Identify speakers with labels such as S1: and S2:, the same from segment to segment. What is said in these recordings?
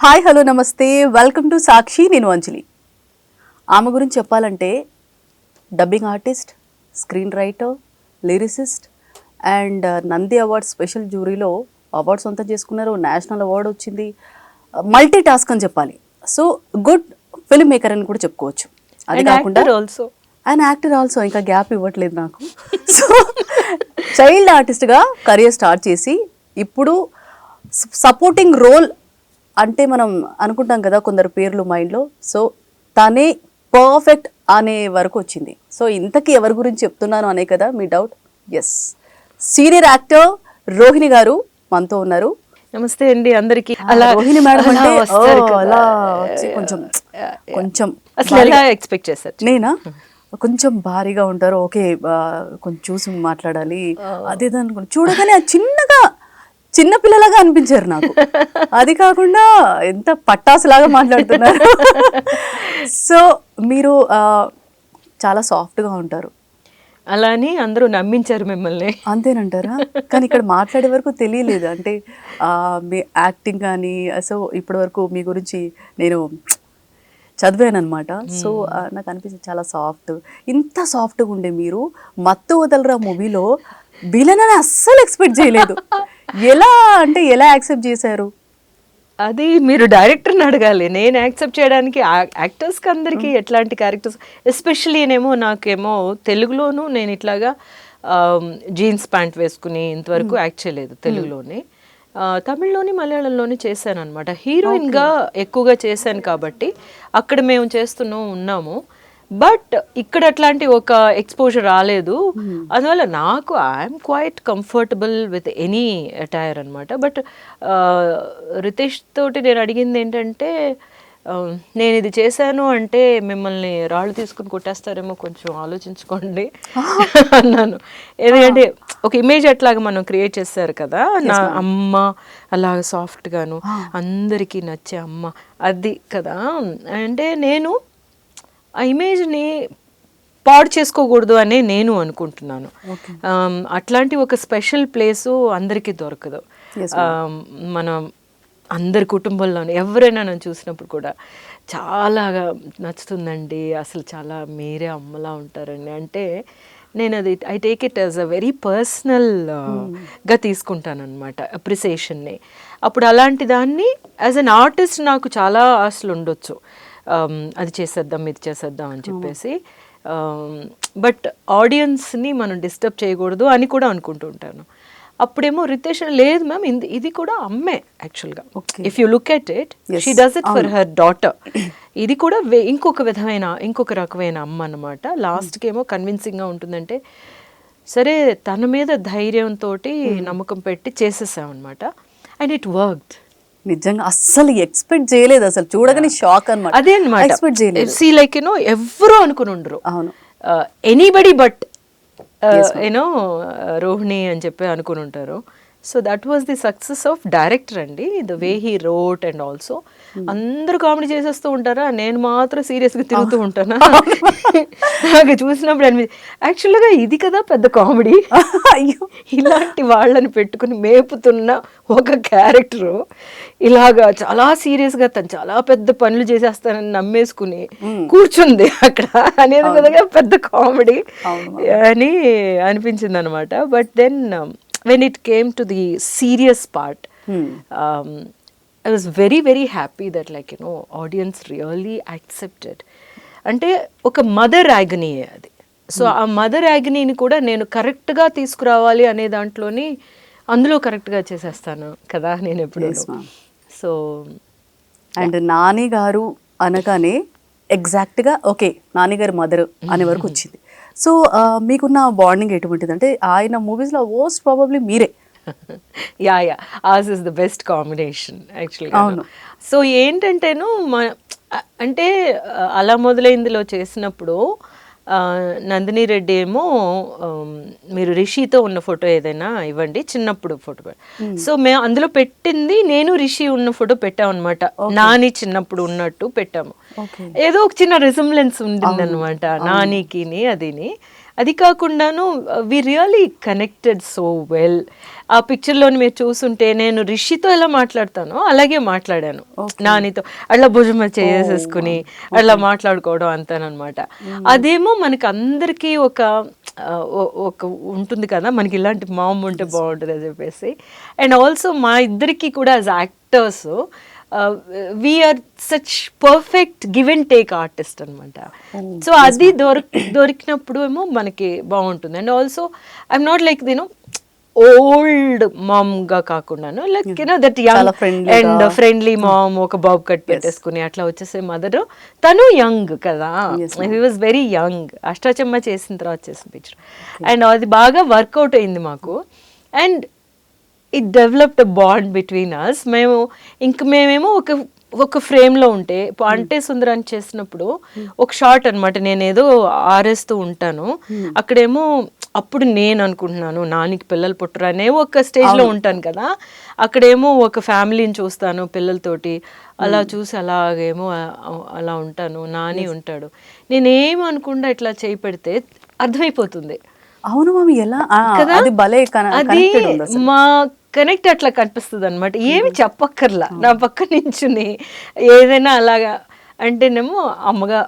S1: Hi hello నమస్తే welcome to Sakshi. నేను అంజలి. ఆమె గురించి చెప్పాలంటే dubbing artist, screen writer, lyricist and Nandi awards special జ్యూరీలో అవార్డు సొంతం చేసుకున్నారు. నేషనల్ అవార్డు వచ్చింది. మల్టీ టాస్క్ అని చెప్పాలి. సో గుడ్ ఫిల్మ్ మేకర్ అని కూడా చెప్పుకోవచ్చు. అది కాకుండా అండ్ యాక్టర్ ఆల్సో. ఇంకా గ్యాప్ ఇవ్వట్లేదు నాకు. సో చైల్డ్ ఆర్టిస్ట్గా కెరియర్ స్టార్ట్ చేసి ఇప్పుడు సపోర్టింగ్ రోల్ అంటే మనం అనుకుంటాం కదా కొందరు పేర్లు మైండ్లో. సో తనే పర్ఫెక్ట్ అనే వరకు వచ్చింది. సో ఇంతకీ ఎవరి గురించి చెప్తున్నాను అనే కదా మీ doubt. Yes, senior actor Rohini garu మనతో ఉన్నారు.
S2: నమస్తే అండి అందరికి.
S1: అలా రోహిణి మేడం అంటే అలా కొంచెం కొంచెం
S2: అసలు ఎలా ఎక్స్పెక్ట్ చేశారు?
S1: నేనా కొంచెం భారీగా ఉంటారు. ఓకే, కొంచెం చూసి మాట్లాడాలి అదే అనుకుని చూడగానే చిన్నగా చిన్న పిల్లలాగా అనిపించారు నాకు. అది కాకుండా ఎంత పట్టాసులాగా మాట్లాడుతున్నారు. సో మీరు చాలా సాఫ్ట్గా ఉంటారు.
S2: అలా అని అందరూ నమ్మించారు మిమ్మల్ని.
S1: అంతేనంటారా? కానీ ఇక్కడ మాట్లాడే వరకు తెలియలేదు. అంటే మీ యాక్టింగ్ కానీ సో ఇప్పటి వరకు మీ గురించి నేను చదివాను అనమాట. సో నాకు అనిపించింది చాలా సాఫ్ట్. ఇంత సాఫ్ట్గా ఉండే మీరు మత్తు వదలరా మూవీలో విలన్ అని అస్సలు ఎక్స్పెక్ట్ చేయలేదు. ఎలా అంటే ఎలా యాక్సెప్ట్ చేశారు?
S2: అది మీరు డైరెక్టర్ని అడగాలి. నేను యాక్సెప్ట్ చేయడానికి యాక్టర్స్కి అందరికీ ఎట్లాంటి క్యారెక్టర్స్, ఎస్పెషల్లీ నాకేమో తెలుగులోనూ నేను ఇట్లాగా జీన్స్ ప్యాంట్ వేసుకుని ఇంతవరకు యాక్ట్ చేయలేదు తెలుగులోని. తమిళ్లోని మలయాళంలోని చేశాను అనమాట. హీరోయిన్గా ఎక్కువగా చేశాను కాబట్టి అక్కడ మేము ఉన్నాము. బట్ ఇక్కడ అట్లాంటి ఒక ఎక్స్పోజర్ రాలేదు. అందువల్ల నాకు I'm quite comfortable with any attire అనమాట. బట్ రితేష్ తోటి నేను అడిగింది ఏంటంటే, నేను ఇది చేశాను అంటే మిమ్మల్ని రాళ్ళు తీసుకుని కొట్టేస్తారేమో, కొంచెం ఆలోచించుకోండి అన్నాను. ఎందుకంటే ఒక ఇమేజ్ అట్లాగా మనం క్రియేట్ చేస్తారు కదా, నా అమ్మ అలాగ సాఫ్ట్గాను అందరికీ నచ్చే అమ్మ అది కదా. అంటే నేను ఆ ఇమేజ్ని పాడు చేసుకోకూడదు అని నేను అనుకుంటున్నాను. అట్లాంటి ఒక స్పెషల్ ప్లేసు అందరికీ దొరకదు. మనం అందరి కుటుంబంలోనే ఎవరైనా నన్ను చూసినప్పుడు కూడా చాలా నచ్చుతుందండి, అసలు చాలా మీరే అమ్మలా ఉంటారండి అంటే నేను అది I take it as a very పర్సనల్గా తీసుకుంటాను అనమాట అప్రిసియేషన్ని. అప్పుడు అలాంటి దాన్ని యాజ్ అన్ ఆర్టిస్ట్ నాకు చాలా ఆశలు ఉండొచ్చు, అది చేసేద్దాం ఇది చేసేద్దాం అని చెప్పేసి. బట్ ఆడియన్స్ని మనం డిస్టర్బ్ చేయకూడదు అని కూడా అనుకుంటూ ఉంటాను. అప్పుడేమో రితేష్ లేదు మ్యామ్ ఇది కూడా అమ్మే యాక్చువల్గా. If you look at it she does it for her daughter. ఇది కూడా ఇంకొక రకమైన అమ్మ అనమాట. లాస్ట్కి ఏమో కన్విన్సింగ్గా ఉంటుందంటే సరే తన మీద ధైర్యంతో నమ్మకం పెట్టి చేసేసామన్నమాట. And it worked.
S1: నిజంగా అస్సలు ఎక్స్పెక్ట్ చేయలేదు. అసలు చూడగానే షాక్ అన్నమాట.
S2: అదే అన్నమాట, ఎక్స్పెక్ట్ చేయలేదు. సీ లైక్ ఎవ్వరూ అనుకుని ఉండరు.
S1: అవును,
S2: ఎనీబడి బట్ రోహిణి అని చెప్పి అనుకుని ఉంటారు. So that was the success of director అండి. The way he wrote and also. అందరూ కామెడీ చేసేస్తూ ఉంటారా, నేను మాత్రం సీరియస్గా తిరుగుతూ ఉంటానా. నాకు చూసినప్పుడు యాక్చువల్గా ఇది కదా పెద్ద కామెడీ. అయ్యో, ఇలాంటి వాళ్ళని పెట్టుకుని మేపుతున్న ఒక క్యారెక్టరు ఇలాగా చాలా సీరియస్గా తను చాలా పెద్ద పనులు చేసేస్తానని నమ్మేసుకుని కూర్చుంది అక్కడ అనేది కదా పెద్ద కామెడీ అని అనిపించింది అనమాట. But then when it came to the serious part, I was very very happy that audience really accepted. అంటే ఒక మదర్ యాగనీ అది. సో ఆ మదర్ యాగనీని కూడా నేను కరెక్ట్గా తీసుకురావాలి అనే దాంట్లోని అందులో కరెక్ట్గా చేసేస్తాను కదా నేను ఎప్పుడు. సో
S1: అండ్ నాని గారు అనగానే ఎగ్జాక్ట్గా ఓకే నాని గారి మదర్ అనే వరకు వచ్చింది. సో మీకున్న బాండింగ్ ఎటువంటిది? అంటే ఆయన మూవీస్లో మోస్ట్ ప్రాబబ్లీ మీరే.
S2: Yeah as is the best combination యాక్చువల్గా. అవును. సో ఏంటంటేను అంటే అలా మొదలైందిలో చేసినప్పుడు నందిని రెడ్డి ఏమో మీరు రిషితో ఉన్న ఫోటో ఏదైనా ఇవ్వండి, చిన్నప్పుడు ఫోటో. సో మేము అందులో పెట్టింది నేను రిషి ఉన్న ఫోటో పెట్టాము అనమాట. నాని చిన్నప్పుడు ఉన్నట్టు పెట్టాము. ఏదో ఒక చిన్న రిజంబ్లెన్స్ ఉండింది అనమాట నానికి అదిని. అది కాకుండాను we really connected so well. ఆ పిక్చర్లోని మీరు చూస్తుంటే నేను రిషితో ఎలా మాట్లాడతానో అలాగే మాట్లాడాను నానితో, అట్లా భుజం చేసేసుకుని అట్లా మాట్లాడుకోవడం అంతానమాట. అదేమో మనకి అందరికీ ఒక ఉంటుంది కదా, మనకి ఇలాంటి మామ్ ఉంటే బాగుంటుంది అని చెప్పేసి. అండ్ ఆల్సో మా ఇద్దరికి కూడా as actors we're such perfect give and take artist అనమాట. సో అది దొరికినప్పుడు ఏమో మనకి బాగుంటుంది. And also I'm not like old mom గా కాకుండాను like that young and friendly mom, ఒక బాబ్ కట్ పెట్టేసుకుని అట్లా వచ్చేసే మదర్. తను యంగ్ కదా, he was very young. Ashtachamma చేసిన తర్వాత చేసిన పిక్చర్ అండ్ అది బాగా వర్కౌట్ అయింది మాకు. And it developed a bond between us. మేమేమో ఒక ఫ్రేమ్లో ఉంటే అంటే సుందరాన్ని చేసినప్పుడు ఒక షార్ట్ అనమాట, నేను ఏదో ఆరేస్తూ ఉంటాను అక్కడేమో, అప్పుడు నేను అనుకుంటున్నాను నానికి పిల్లలు పుట్టరు అనే ఒక స్టేజ్లో ఉంటాను కదా, అక్కడేమో ఒక ఫ్యామిలీని చూస్తాను పిల్లలతోటి, అలా చూసి అలాగేమో అలా ఉంటాను, నాని ఉంటాడు, నేనేమనుకుండా ఇట్లా చేయి పెడితే అర్థమైపోతుంది.
S1: అవును మమ్మీ, ఎలా అది భలే
S2: అది మా కనెక్ట్ అట్లా కనిపిస్తుంది అనమాట. ఏమి చెప్పక్కర్లా, నా పక్క నించుని ఏదైనా అలాగా అంటేనేమో అమ్మగా.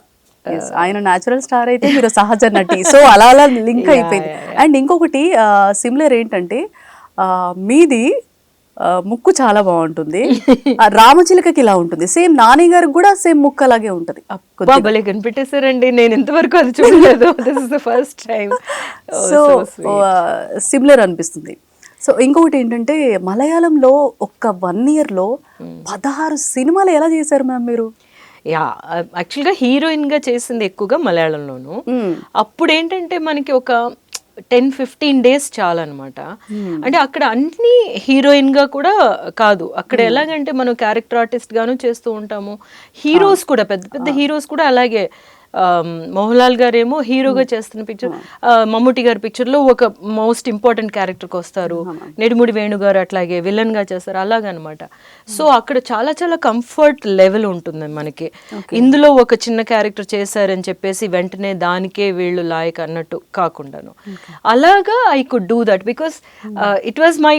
S1: ఆయన న్యాచురల్ స్టార్ అయితే మీరు సహజ నటి, సో అలా అలా లింక్ అయిపోయింది. అండ్ ఇంకొకటి సిమిలర్ ఏంటంటే మీది ముక్కు చాలా బాగుంటుంది, రామచిలకకి ఇలా ఉంటుంది, సేమ్ నాని గారికి కూడా సేమ్ ముక్కు అలాగే ఉంటది.
S2: భలే కనిపెట్టేశారండి, నేను ఇంతవరకు అది చూడలేదు. This is the first time.
S1: So similar అనిపిస్తుంది. సో ఇంకొకటి ఏంటంటే మలయాళంలో ఒక్క 1 yearలో 16 సినిమాలు ఎలా చేశారు మ్యామ్ మీరు?
S2: యా, యాక్చువల్గా హీరోయిన్గా చేసింది ఎక్కువగా మలయాళంలోను. అప్పుడు ఏంటంటే మనకి ఒక 10-15 days చాలన్నమాట. అంటే అక్కడ అన్ని హీరోయిన్గా కూడా కాదు, అక్కడ ఎలాగంటే మనం క్యారెక్టర్ ఆర్టిస్ట్ గాను చేస్తూ ఉంటాము, హీరోస్ కూడా పెద్ద పెద్ద హీరోస్ కూడా అలాగే. మోహన్ లాల్ గారేమో హీరోగా చేస్తున్న పిక్చర్, మమ్ముటి గారి పిక్చర్లో ఒక మోస్ట్ ఇంపార్టెంట్ క్యారెక్టర్కి వస్తారు, నెడుముడి వేణు గారు అట్లాగే విలన్గా చేస్తారు, అలాగనమాట. సో అక్కడ చాలా చాలా కంఫర్ట్ లెవెల్ ఉంటుంది మనకి. ఇందులో ఒక చిన్న క్యారెక్టర్ చేశారని చెప్పేసి వెంటనే దానికే వీళ్ళు లాయక్ అన్నట్టు కాకుండాను, అలాగా I could do that because it was my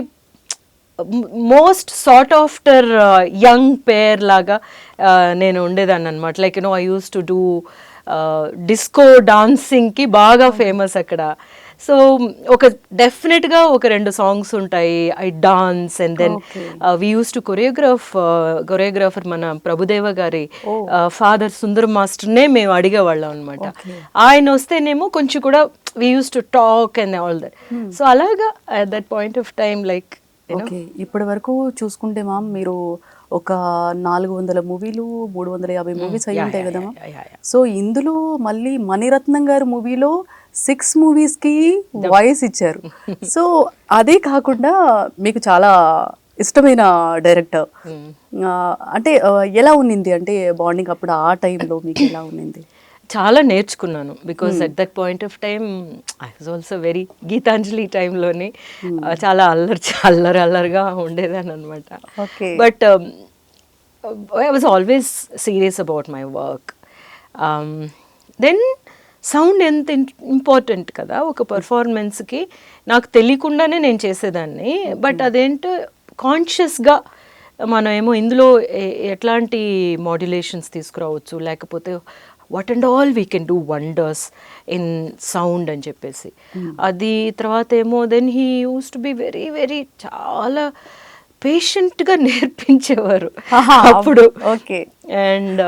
S2: most sort after young pair లాగా నేను ఉండేదాన్ని అనమాట. Like I use to do disco డాన్సింగ్కి బాగా ఫేమస్ అక్కడ. సో ఒక డెఫినెట్గా ఒక 2 songs ఉంటాయి, I dance. And then we use to choreographer మన ప్రభుదేవ గారి ఫాదర్ సుందర్ మాస్టర్నే మేము అడిగేవాళ్ళం అనమాట. ఆయన వస్తేనేమో కొంచెం కూడా we use to talk and all that. So అలాగా at that point of time like
S1: ఇప్పటి వరకు చూసుకుంటే మామ్ మీరు ఒక 400 మూవీలు 350 మూవీస్ అయి ఉంటాయి కదా మ్యామ్. సో ఇందులో మళ్ళీ మణిరత్నం గారి మూవీలో 6 మూవీస్కి వాయిస్ ఇచ్చారు. సో అదే కాకుండా మీకు చాలా ఇష్టమైన డైరెక్టర్ అంటే ఎలా ఉన్నింది, అంటే బాండింగ్ అప్పుడు ఆ టైంలో మీకు ఎలా ఉన్నింది?
S2: చాలా నేర్చుకున్నాను because at that point of time I was also very Gitanjali టైంలోని చాలా అల్లరిగా ఉండేదాన్ని అనమాట. But I was always serious about my work. Then sound ఎంత ఇంపార్టెంట్ కదా ఒక పర్ఫార్మెన్స్కి, నాకు తెలియకుండానే నేను చేసేదాన్ని. బట్ అదేంటో కాన్షియస్గా మనం ఏమో ఇందులో ఎట్లాంటి మాడ్యులేషన్స్ తీసుకురావచ్చు, లేకపోతే what and all we can do wonders in sound అని చెప్పేసి. అది తర్వాత ఏమో then he use to be very very చాలా పేషెంట్గా నేర్పించేవారు అప్పుడు.
S1: ఓకే.
S2: అండ్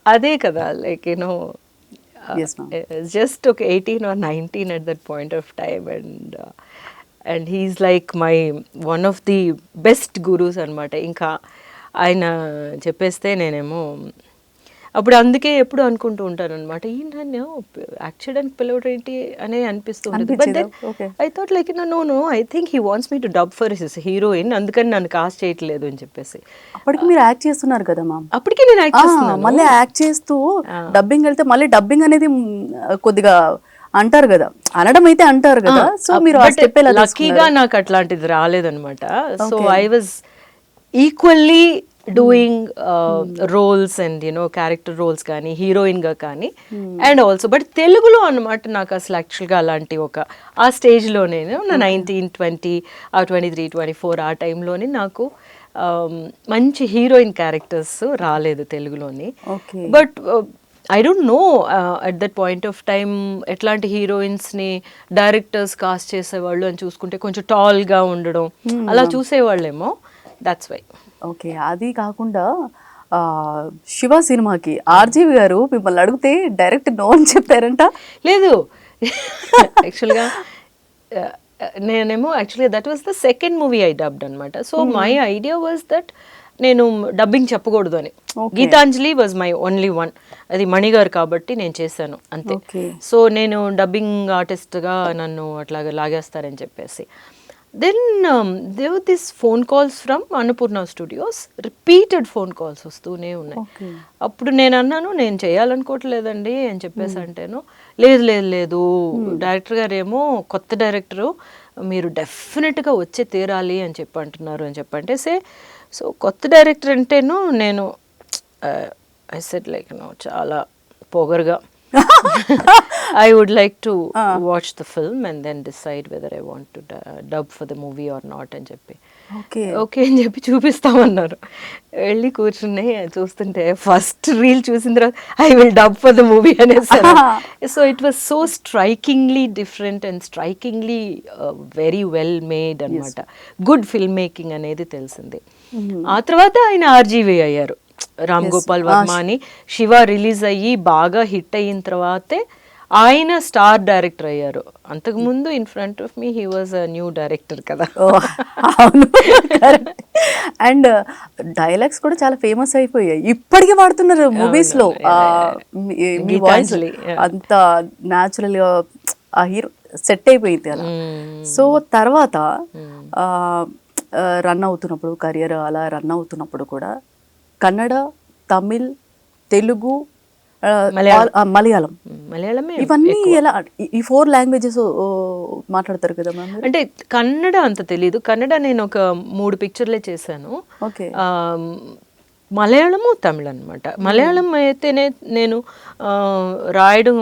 S2: అదే కదా లైక్ జస్ట్ ఒక 18 or 19 at that point of time. And he's like my one of the best gurus అనమాట. ఇంకా ఆయన చెప్పేస్తే నేనేమో అప్పుడు అందుకే ఎప్పుడు అనుకుంటూ ఉంటాను అనమాట, ఈ నన్ను యాక్ట్ చేయడానికి పిలవడం ఏంటి అని అనిపిస్తూ ఉంటుంది. But then I thought like no I think he wants me to dub for his heroine, అందుకని నన్ను కాస్ట్ చేయట్లేదు అని చెప్పేసి.
S1: అప్పటికి మీరు యాక్ట్ చేస్తున్నారు కదా మ్యామ్?
S2: అప్పటికి నేను యాక్ట్ చేస్తున్నాను.
S1: మళ్ళీ యాక్ట్ చేస్తూ డబ్బింగ్ వెళ్తే మళ్ళీ డబ్బింగ్ అనేది కొద్దిగా అంటారు కదా, అనడం అయితే అంటారు కదా. సో మీరు
S2: లక్కీగా నాకు అట్లాంటిది రాలేదనమాట. So I was equally doing roles and you know character roles కానీ హీరోయిన్గా కానీ అండ్ ఆల్సో బట్ తెలుగులో అనమాట నాకు అసలు యాక్చువల్గా అలాంటి ఆ స్టేజ్లో నేను నా 19-20 23-24 ఆ టైంలోని నాకు మంచి హీరోయిన్ క్యారెక్టర్స్ రాలేదు తెలుగులోని. But I don't know at that point of time ఎట్లాంటి హీరోయిన్స్ని డైరెక్టర్స్ కాస్ట్ చేసేవాళ్ళు అని చూసుకుంటే కొంచెం టాల్గా ఉండడం అలా చూసేవాళ్ళేమో, దట్స్ వై.
S1: ఓకే, అది కాకుండా శివ సినిమాకి ఆర్జీవి గారు మిమ్మల్ని అడిగితే డైరెక్ట్ నో అని చెప్పారంట.
S2: లేదు, యాక్చువల్గా నేనేమో actually that was the second movie I dubbed అనమాట. So my idea was that నేను డబ్బింగ్ చెప్పకూడదు అని. Gitanjali was my only one, అది మణిగారు కాబట్టి నేను చేశాను అంతే. సో నేను డబ్బింగ్ ఆర్టిస్ట్గా నన్ను అట్లాగా లాగేస్తారని చెప్పేసి then there were this phone calls from Annapurna studios, repeated phone calls వస్తూనే ఉన్నాయి. అప్పుడు నేను అన్నాను నేను చేయాలనుకోవట్లేదండి అని చెప్పేసి అంటేను, లేదు లేదు లేదు డైరెక్టర్ గారు ఏమో కొత్త డైరెక్టరు, మీరు డెఫినెట్గా వచ్చే తీరాలి అని చెప్పి అంటున్నారు అని చెప్పంటే సో కొత్త డైరెక్టర్ అంటేను నేను ఐ సెడ్ లైక్ నో చాలా పొగరుగా I would like to watch the film and then decide whether I want to dub for the movie or not అని చెప్పి ఓకే అని చెప్పి చూపిస్తామన్నారు. వెళ్ళి కూర్చుని చూస్తుంటే ఫస్ట్ రీల్ చూసిన తర్వాత I will dub for the movie అనేసారు. So it was so strikingly different and strikingly very well made అనమాట. గుడ్ ఫిల్మ్ మేకింగ్ అనేది తెలిసింది. ఆ తర్వాత ఆయన ఆర్జీవి అయ్యారు, రామ్ గోపాల్ వర్మ అని. శివ రిలీజ్ అయ్యి బాగా హిట్ అయిన తర్వాతే ఆయన స్టార్ డైరెక్టర్ అయ్యారు. అంతకుముందు in front of me he was a new director కదా.
S1: అండ్ డైలాగ్స్ కూడా చాలా ఫేమస్ అయిపోయాయి, ఇప్పటికీ వాడుతున్నారు మూవీస్ లో. మీ వాయిస్ అంత న్యాచురల్ గా ఆ హీరో సెట్ అయిపోయింది అలా. సో తర్వాత రన్ అవుతున్నప్పుడు కెరియర్ అలా రన్ అవుతున్నప్పుడు కూడా కన్నడ, తమిళ్, తెలుగు, మలయాళం ఇవన్నీ ఎలా ఈ 4 లాంగ్వేజెస్ మాట్లాడతారు కదా మ్యామ్?
S2: అంటే కన్నడ అంత తెలీదు. కన్నడ నేను ఒక 3 పిక్చర్లే చేశాను. మలయాళము, తమిళ్ అనమాట. మలయాళం అయితేనే నేను రాయడం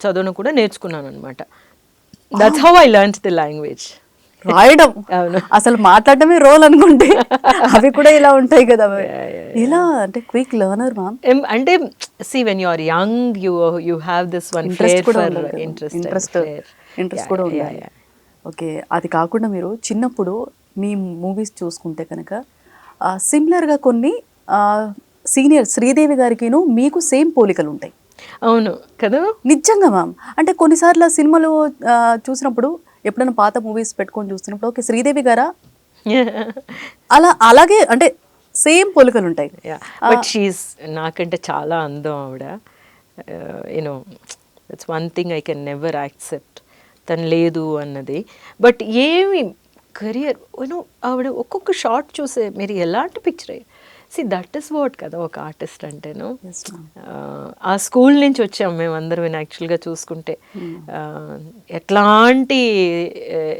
S2: చదవడం కూడా నేర్చుకున్నాను అనమాట. That's how I learned the language.
S1: రాయడం అసలు మాట్లాడటమే రోల్ అనుకుంటే అవి కూడా ఇలా ఉంటాయి కదా. ఇలా అంటే క్విక్ లెర్నర్ మ్యామ్.
S2: అంటే see when you are young you have this one flair for
S1: interest కూడా ఉండాలి. ఓకే, అది కాకుండా మీరు చిన్నప్పుడు మీ మూవీస్ చూసుకుంటే కనుక సిమిలర్గా కొన్ని సీనియర్ శ్రీదేవి గారికిను మీకు సేమ్ పోలికలు ఉంటాయి.
S2: అవును కదా,
S1: నిజంగా మ్యామ్. అంటే కొన్నిసార్లు సినిమాలు చూసినప్పుడు ఎప్పుడైనా పాత మూవీస్ పెట్టుకొని చూస్తున్నప్పుడు ఓకే శ్రీదేవి గారా అలాగే అంటే సేమ్ పోలికలు ఉంటాయి.
S2: బట్ షీఈస్ నాకంటే చాలా అందం ఆవిడ. You know that's one thing I can never accept, తను లేదు అన్నది. బట్ ఏమి కెరియర్ యూనో ఆవిడ ఒక్కొక్క షార్ట్ చూసే మీరు ఎలాంటి పిక్చర్ దట్ ఈస్ వాట్ కదా ఒక ఆర్టిస్ట్ అంటేను. ఆ స్కూల్ నుంచి వచ్చాము మేము అందరం యాక్చువల్గా చూసుకుంటే. ఎట్లాంటి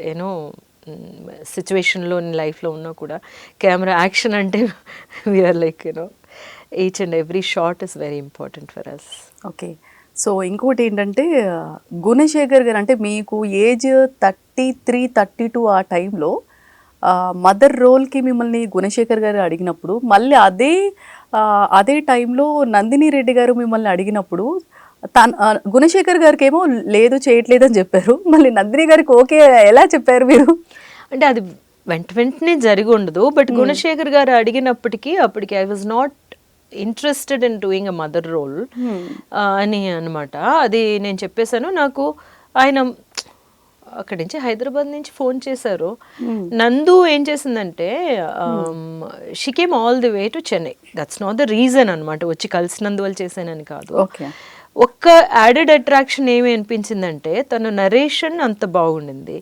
S2: యూనో సిచ్యువేషన్లో లైఫ్లో ఉన్నా కూడా కెమెరా యాక్షన్ అంటే we're like you know each and every shot is very important for us.
S1: Okay, so ఇంకోటి ఏంటంటే గుణశేఖర్ గారు అంటే మీకు ఏజ్ 33-32 ఆ టైంలో మదర్ రోల్కి మిమ్మల్ని గుణశేఖర్ గారు అడిగినప్పుడు, మళ్ళీ అదే టైంలో నందిని రెడ్డి గారు మిమ్మల్ని అడిగినప్పుడు గుణశేఖర్ గారికి ఏమో లేదు చేయట్లేదు అని చెప్పారు, మళ్ళీ నందిని గారికి ఓకే ఎలా చెప్పారు మీరు?
S2: అంటే అది వెంటనే జరిగి ఉండదు. బట్ గుణశేఖర్ గారు అడిగినప్పటికీ అప్పటికి I was not interested in doing a mother role అని అనమాట. అది నేను చెప్పేశాను. నాకు ఆయన అక్కడి నుంచి హైదరాబాద్ నుంచి ఫోన్ చేశారు. నందు ఏం చేసిందంటే she came all the way to Chennai. That's not the reason అనమాట వచ్చి కలిసినందువల్ల చేశానని కాదు. ఒక్క యాడెడ్ అట్రాక్షన్ ఏమి అనిపించిందంటే తను నరేషన్ అంత బాగుండింది.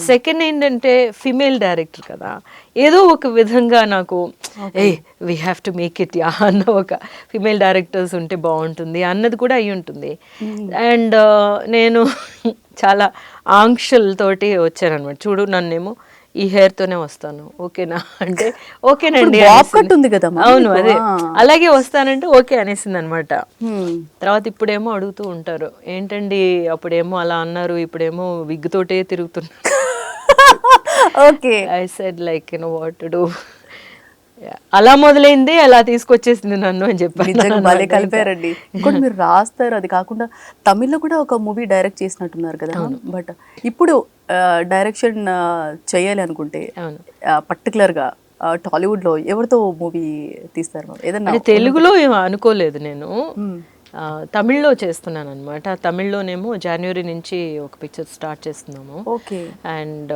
S2: సెకండ్ ఏంటంటే ఫిమేల్ డైరెక్టర్ కదా, ఏదో ఒక విధంగా నాకు we have to make it yeah అన్న ఒక ఫిమేల్ డైరెక్టర్స్ ఉంటే బాగుంటుంది అన్నది కూడా అయి ఉంటుంది. అండ్ నేను చాలా ఆంక్షలతోటి వచ్చానమాట. చూడు నన్నేమో ఈ hair తోనే వస్తాను ఓకేనా అంటే ఓకేనండి
S1: బాబ్
S2: అనేసింది.
S1: కట్ ఉంది కదా
S2: అవును అదే అలాగే వస్తానంటే ఓకే అనేసింది అనమాట.
S1: Hmm.
S2: తర్వాత ఇప్పుడేమో అడుగుతూ ఉంటారు ఏంటండి అప్పుడేమో అలా అన్నారు ఇప్పుడేమో విగ్ తోటే తిరుగుతున్నారు.
S1: Okay.
S2: I said like you know what to do. అలా మొదలైంది అలా తీసుకొచ్చేసింది నన్ను అని చెప్పాను
S1: నిజంగా భలే
S2: అన్నమాట ఇంకా.
S1: కలిపారండి. ఇంకోటి మీరు రాస్తారు, అది కాకుండా తమిళ్లో కూడా ఒక మూవీ డైరెక్ట్ చేసినట్టున్నారు కదా మ్యామ్. బట్ ఇప్పుడు డైరెక్షన్ చేయాలి అనుకుంటే
S2: అవును.
S1: పర్టికులర్గా టాలీవుడ్లో ఎవరితో మూవీ తీస్తారు మ్యామ్? ఏదన్నా
S2: అంటే తెలుగులో ఏం అనుకోలేదు నేను.
S1: Hmm.
S2: తమిళ్లో చేస్తున్నాను అనమాట. తమిళ్లోనేమో జనవరి నుంచి ఒక పిక్చర్ స్టార్ట్ చేస్తున్నాము.
S1: Okay.
S2: And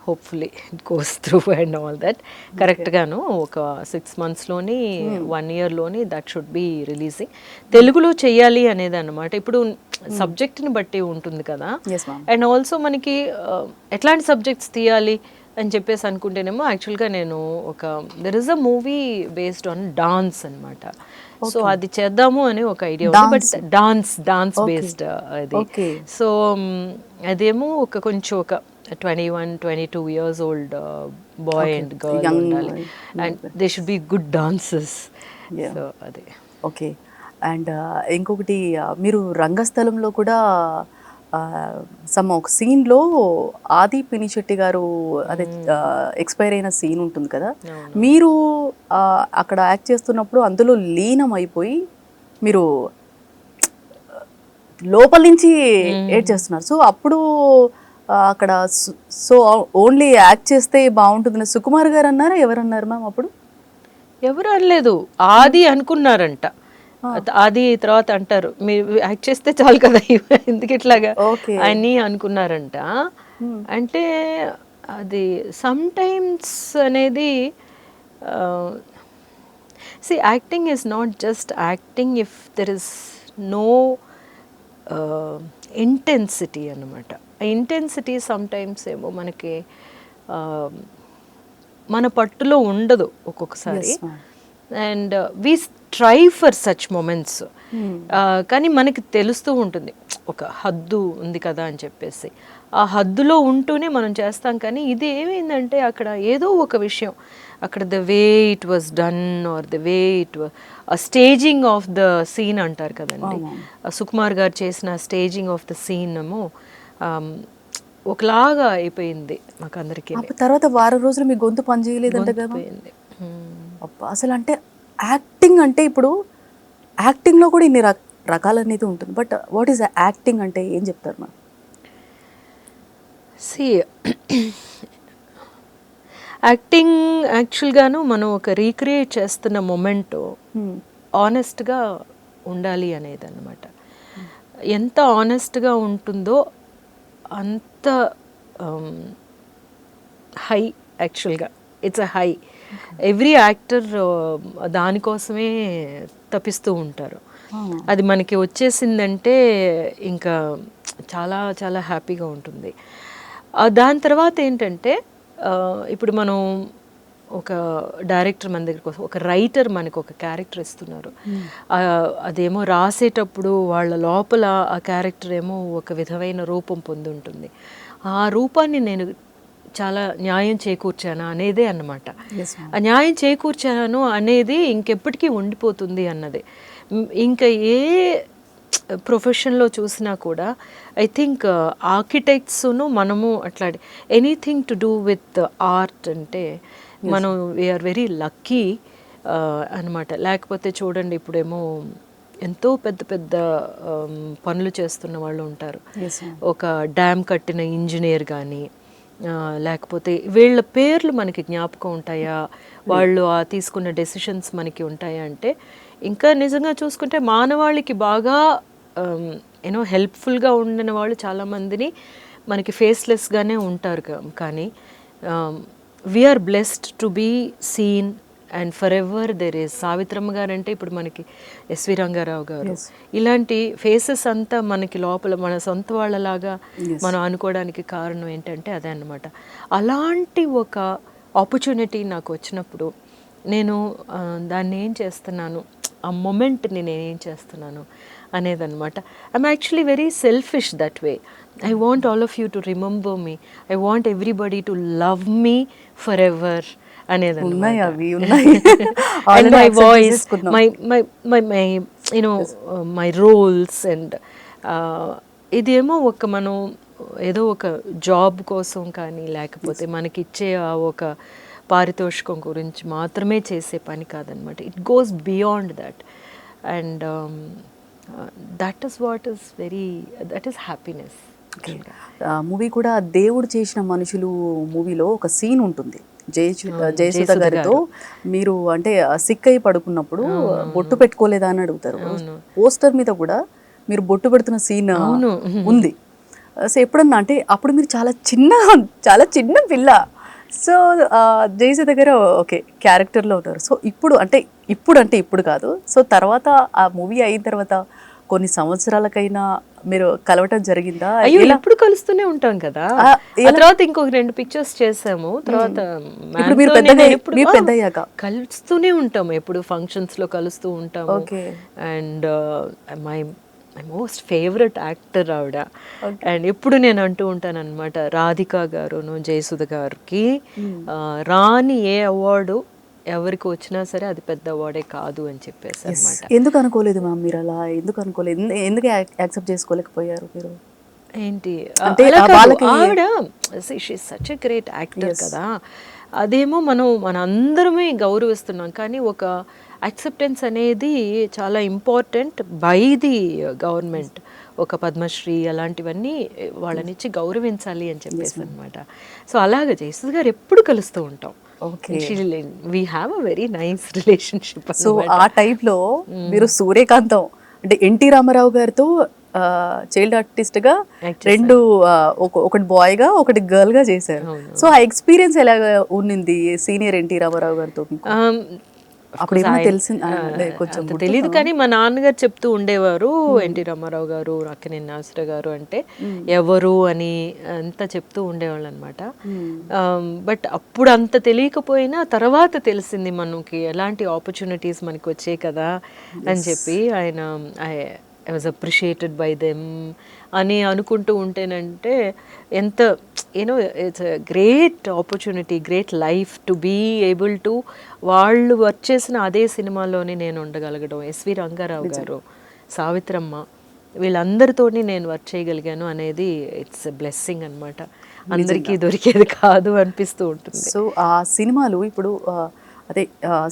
S2: hopefully it goes through and all that కరెక్ట్గాను ఒక 6 monthsలోని 1 yearలోని దట్ షుడ్ బి రిలీజింగ్. తెలుగులో చెయ్యాలి అనేది అనమాట. ఇప్పుడు సబ్జెక్ట్ని బట్టి ఉంటుంది కదా.
S1: Yes ma'am.
S2: అండ్ ఆల్సో మనకి ఎట్లాంటి సబ్జెక్ట్స్ తీయాలి అని చెప్పేసి అనుకుంటేనేమో యాక్చువల్గా నేను ఒక there is a movie based on dance అనమాట. సో అది చేద్దాము అని ఒక ఐడియా ఉంది. బట్ డాన్స్ బేస్డ్ అది.
S1: ఓకే.
S2: సో అదేమో ఒక కొంచెం ఒక 21-22 years old boy and girl ఉండాలి and they should be good dancers. So అదే.
S1: ఓకే. అండ్ ఇంకొకటి మీరు రంగస్థలంలో కూడా ఒక సీన్లో ఆది పినిశెట్టి గారు అదే ఎక్స్పైర్ అయిన సీన్ ఉంటుంది కదా, మీరు అక్కడ యాక్ట్ చేస్తున్నప్పుడు అందులో లీనం అయిపోయి మీరు లోపల నుంచి ఏడ్ చేస్తున్నారు. సో అప్పుడు అక్కడ సో ఓన్లీ యాక్ట్ చేస్తే బాగుంటుందని సుకుమార్ గారు అన్నారా, ఎవరన్నారు మ్యామ్ అప్పుడు?
S2: ఎవరు అనలేదు, ఆది అనుకున్నారంట. అది తర్వాత అంటారు మీరు యాక్ట్ చేస్తే చాలు కదా ఎందుకు ఇట్లాగా అని అనుకున్నారంట. అంటే అది సమ్ టైమ్స్ అనేది see acting is not just acting if there is no intensity అన్నమాట. ఇంటెన్సిటీ సమ్ టైమ్స్ ఏమో మనకి మన పట్టులో ఉండదు ఒక్కొక్కసారి. And we try for such moments. కానీ మనకి తెలుస్తూ ఉంటుంది ఒక హద్దు ఉంది కదా అని చెప్పేసి, ఆ హద్దులో ఉంటూనే మనం చేస్తాం. కానీ ఇది ఏమైందంటే అక్కడ ఏదో ఒక విషయం అక్కడ the way it was done or the way it staging of the scene అంటారు కదండి, సుకుమార్ గారు చేసిన స్టేజింగ్ ఆఫ్ ద సీన్ ఏమో ఒకలాగా అయిపోయింది మాకు అందరికీ.
S1: తర్వాత వారం రోజులు మీ గొంతు పని చేయలేదంట కదా. అసలు అంటే యాక్టింగ్ అంటే ఇప్పుడు యాక్టింగ్లో కూడా ఇన్ని రకాలనేది ఉంటుంది. బట్ వాట్ ఈస్ యాక్టింగ్ అంటే ఏం చెప్తారు మ్యామ్?
S2: సి యాక్టింగ్ యాక్చువల్గాను మనం ఒక రీక్రియేట్ చేస్తున్న మొమెంట్ ఆనెస్ట్గా ఉండాలి అనేది అన్నమాట. ఎంత ఆనెస్ట్గా ఉంటుందో అంత హై. యాక్చువల్గా it's a high. Every actor దానికోసమే తపిస్తూ ఉంటారు. అది మనకి వచ్చేసిందంటే ఇంకా చాలా చాలా హ్యాపీగా ఉంటుంది. దాని తర్వాత ఏంటంటే ఇప్పుడు మనం ఒక డైరెక్టర్ మన దగ్గరికి వస్తే, ఒక రైటర్ మనకు ఒక క్యారెక్టర్ ఇస్తున్నారు. అదేమో రాసేటప్పుడు వాళ్ళ లోపల ఆ క్యారెక్టర్ ఏమో ఒక విధమైన రూపం పొంది ఉంటుంది. ఆ రూపాన్ని నేను చాలా న్యాయం చేకూర్చాను అనేదే అన్నమాట. ఆ న్యాయం చేకూర్చాను అనేది ఇంకెప్పటికీ ఉండిపోతుంది అన్నది. ఇంకా ఏ ప్రొఫెషన్లో చూసినా కూడా ఐ థింక్ ఆర్కిటెక్ట్స్ను మనము అట్లా anything to do with art అంటే మనం వీఆర్ వెరీ లక్కీ అనమాట. లేకపోతే చూడండి ఇప్పుడేమో ఎంతో పెద్ద పెద్ద పనులు చేస్తున్న వాళ్ళు ఉంటారు. ఒక డ్యామ్ కట్టిన ఇంజనీర్ కానీ, లేకపోతే వీళ్ళ పేర్లు మనకి జ్ఞాపకం ఉంటాయా, వాళ్ళు తీసుకున్న డెసిషన్స్ మనకి ఉంటాయా అంటే, ఇంకా నిజంగా చూసుకుంటే మానవాళికి బాగా యూనో హెల్ప్ఫుల్గా ఉండిన వాళ్ళు చాలామందిని మనకి ఫేస్లెస్గానే ఉంటారు. కానీ we're blessed to be seen and forever there is. Savitramma గారు అంటే ఇప్పుడు మనకి ఎస్వి రంగారావు గారు, ఇలాంటి ఫేసెస్ అంతా మనకి లోపల మన సొంత వాళ్ళలాగా మనం అనుకోవడానికి కారణం ఏంటంటే అదే అన్నమాట. అలాంటి ఒక ఆపర్చునిటీ నాకు వచ్చినప్పుడు నేను దాన్ని ఏం చేస్తున్నాను, ఆ మొమెంట్ని నేనేం చేస్తున్నాను అనేదన్నమాట. I'm actually very selfish that way. I want all of you to remember me, I want everybody to love me for ever అనేది.
S1: ఉన్నాయి అవి ఉన్నాయి.
S2: అండ్ మై
S1: Accept
S2: వాయిస్,
S1: చేసేసుకున్నాం.
S2: My my my my you know my roles. And ఇదేమో ఒక మనం ఏదో ఒక జాబ్ కోసం కానీ లేకపోతే మనకిచ్చే ఆ ఒక పారితోషికం గురించి మాత్రమే చేసే పని కాదనమాట. It goes beyond that. And that is what is that is happiness.
S1: Movie కూడా దేవుడు చేసిన మనుషులు మూవీలో ఒక సీన్ ఉంటుంది. జయసుధ గారితో మీరు అంటే సిక్ అయి పడుకున్నప్పుడు బొట్టు పెట్టుకోలేదా అని అడుగుతారు. పోస్టర్ మీద కూడా మీరు బొట్టు పెడుతున్న సీన్ ఉంది. సో ఎప్పుడన్నా అంటే అప్పుడు మీరు చాలా చిన్న పిల్ల. సో జయసుధ దగ్గర ఓకే క్యారెక్టర్లో ఉన్నారు. సో ఇప్పుడు కాదు. సో తర్వాత ఆ మూవీ అయిన తర్వాత కొన్ని సంవత్సరాలకైనా మీరు కలవటం జరిగిందా?
S2: అయ్యో ఎప్పుడు కలుస్తూనే ఉంటాం కదా. ఆ తర్వాత ఇంకొక 2 పిక్చర్స్ చేసాము. తర్వాత కలుస్తూనే ఉంటాము, ఎప్పుడు ఫంక్షన్స్ లో కలుస్తూ ఉంటాము. And my most favourite actor ఆవిడ. అండ్ ఎప్పుడు నేను అంటూ ఉంటాను అనమాట, రాధిక గారును జయసుధ గారికి రాని ఏ అవార్డు ఎవరికి వచ్చినా సరే అది పెద్ద అవార్డే కాదు అని చెప్పేసి అనమాట.
S1: ఎందుకు అనుకోలేదు మ్యామ్ మీరు అలా? ఎందుకు అనుకోలేదు? ఎందుకు యాక్సెప్ట్ చేసుకోలేకపోయారు మీరు?
S2: ఏంటి అంటే ఆవిడ సచ్ ఎ గ్రేట్ యాక్టర్ కదా. అదేమో మనందరమే గౌరవిస్తున్నాం, కానీ ఒక యాక్సెప్టెన్స్ అనేది చాలా ఇంపార్టెంట్ బై ది గవర్నమెంట్. ఒక పద్మశ్రీ అలాంటివన్నీ వాళ్ళనిచ్చి గౌరవించాలి అని చెప్పేసి అనమాట. సో అలాగే జయసుధ గారు ఎప్పుడు కలుస్తూ ఉంటాం. We have a very nice relationship.
S1: So ఆ టైప్లో మీరు సూర్యకాంతం అంటే ఎన్టీ రామారావు గారితో చైల్డ్ ఆర్టిస్ట్ గా 2 ఒకటి బాయ్ గా ఒకటి గర్ల్ గా చేశారు. సో ఆ ఎక్స్పీరియన్స్ ఎలా ఉన్నింది సీనియర్ ఎన్టీ రామారావు గారితో?
S2: కొంచెం తెలియదు, కానీ మా నాన్నగారు చెప్తూ ఉండేవారు, ఎన్టీ రామారావు గారు అక్కినేని నాగేశ్వరరావు గారు అంటే ఎవరు అని అంతా చెప్తూ ఉండేవాళ్ళు అనమాట. బట్ అప్పుడు అంత తెలియకపోయినా తర్వాత తెలిసింది మనకి ఎలాంటి ఆపర్చునిటీస్ మనకి వచ్చాయి కదా అని చెప్పి. I was appreciated by them అని అనుకుంటూ ఉంటేనంటే ఎంత it's great opportunity, great life to be able to వాళ్ళు వర్క్ చేసిన అదే సినిమాలోనే నేను ఉండగలగడం. ఎస్వి రంగారావు గారు, సావిత్రమ్మ, వీళ్ళందరితోని నేను వర్క్ చేయగలిగాను అనేది ఇట్స్ బ్లెస్సింగ్ అనమాట. అందరికీ దొరికేది కాదు అనిపిస్తూ ఉంటుంది.
S1: సో ఆ సినిమాలు ఇప్పుడు అదే